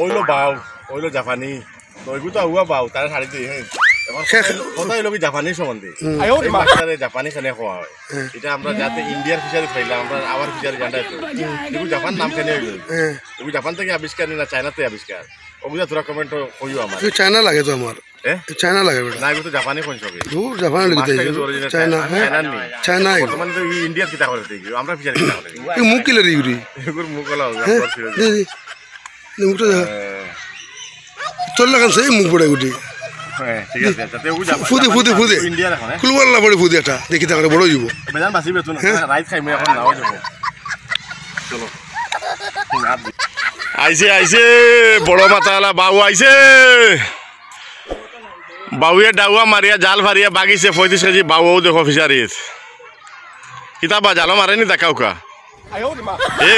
ওইলো বাউ ওইলো জাপানি তো ওইগুলো তো আগুয়া বাউ তারা ছাড়ি দিই হ্যাঁ কথা হইলো কি জাপানি সম্বন্ধে মাছটারে জাপানি খানে খাওয়া হয় এটা আমরা যাতে ইন্ডিয়ার ফিশারি খাইলাম আমরা আবার ফিশারি জানটাই তো এগুলো জাপান নাম কেন হইলো এগুলো জাপান থেকে আবিষ্কার না চায়নাতে আবিষ্কার ওগুলা তোরা কমেন্ট কইও আমার চায়না লাগে তো আমার চায়না লাগে না এগুলো তো জাপানি কোন সবে দূর জাপানি লাগে চায়না চায়না বর্তমানে তো ইন্ডিয়া কিতা করে দেখি আমরা ফিশারি কিতা করে এই মুখ কিলে রিগুরি এগুলো মুখ গলা মুখটা তোর লাগান সেই মুখ পড়ে গুটি হ্যাঁ ঠিক আছে তাতে ও জাপান ফুদে ফুদে ফুদে ইন্ডিয়া এখন কুলওয়ালা পড়ে ফুদে এটা দেখি তাকে বড় হইব বেজান বাসিবে তো রাইস খাইমু এখন নাও যাব চলো আইছে আইছে বড় মাতালা বাবু আইছে বাউয়ে ডাউয়া মারিয়া জাল ফারিয়া বাগিছে 35 কেজি বাবু দেখো ফিশারিত কিতাবা জালো মারেনি দেখাও কা এ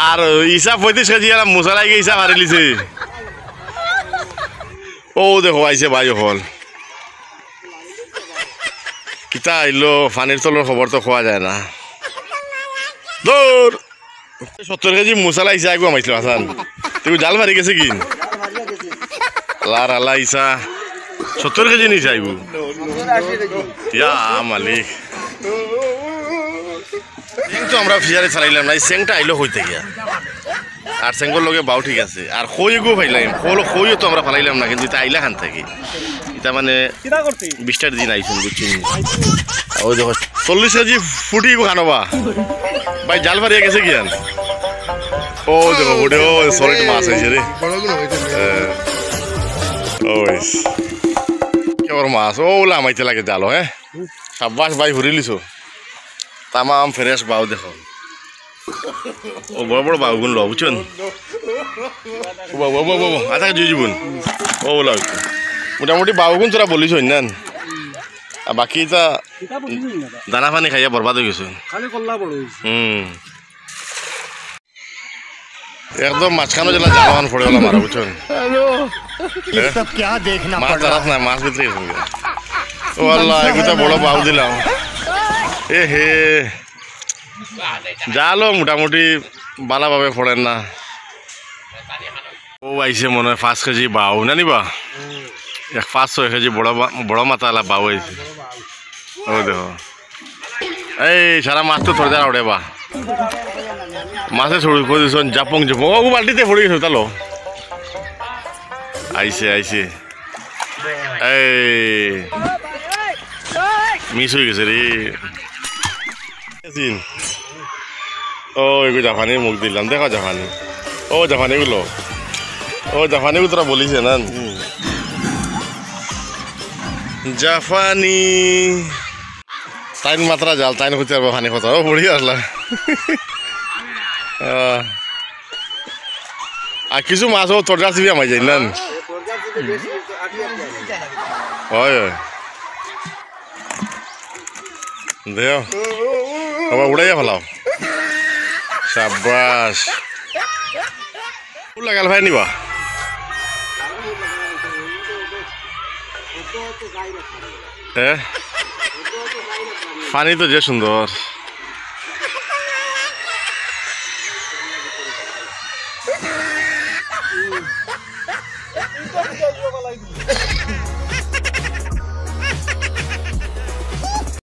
আর ইসা 35 কেজি আর মুসালাই ইসা মারি লিছে ও দেখো আইছে ভাই হল কিতা আইলো পানির তলর খবর তো খোয়া যায় না দৌড় 70 কেজি মুসালা ইসা আগুয়া মাইছিল হাসান তুই জাল মারি গেছে কি লার আলা ইসা 70 কেজি নিছে আইবু ইয়া মালিক কিন্তু আমরা ফিশারি চালাইলাম না সেংটা আইলো হইতে গিয়া আর সেঙ্গর লগে বাউ ঠিক আছে আর খইগো ফাইলাম খইও তো আমরা ফালাইলাম না কিন্তু এটা আইলা খান থাকি এটা মানে 20টার দিন আইছেন বুঝছেন ওই দেখো 40 কেজি ফুটি গো খানবা ভাই জাল ফারিয়া গেছে কি আন ও দেখো ওডে ও সলিড মাছ হইছে রে ওই কেবর মাছ ও লামাইতে লাগে জাল হ্যাঁ সাবাস ভাই ঘুরিলিছো তামাম ফ্রেশ বাউ দেখো ও বড় বড় বাবুগুন লো বুঝছেন আচ্ছা জুই জীবন ও বলো মোটামুটি বাবুগুন তোরা বলিস না আর বাকি তা দানা পানি খাইয়া বরবাদ হয়ে গেছে একদম মাঝখানো জেলা জালান পড়ে গেল মারা বুঝছেন মাছ দাঁড়াত না মাছ ভিতরে গেছে ও আল্লাহ এগুলো বড় বাবু দিলাম এ হে জালও মোটামুটি বালাভাবে পড়েন না ও আইছে মনে হয় 5 কেজি বাউ না নিবা 5-6 কেজি বড় মাতালা বাউ আইছে ও দেখো এই সারা মাছ তো থরে উঠে বা মাছে ছড়ি পজিশন জাপং জাপং ও বালতিতে পড়ে গেছে তালো আইছে আইছে এই মিস হয়ে গেছে রে ও এগুলো জাপানি মুখ দিলাম দেখো জাপানি ও জাপানিগুলো ও জাপানিগুলো তোরা বলিস না জাপানি তাইন মাত্রা জাল তাইন হতে পারবো পানি কথা ও বড়িয়া আসলা আর কিছু মাছ ও তোর গাছ আমাই যাই না হয় হয় দেও আবার উড়াইয়া ফেলাও সাবাস লাগাল ভাই নিবা পানি তো যে সুন্দর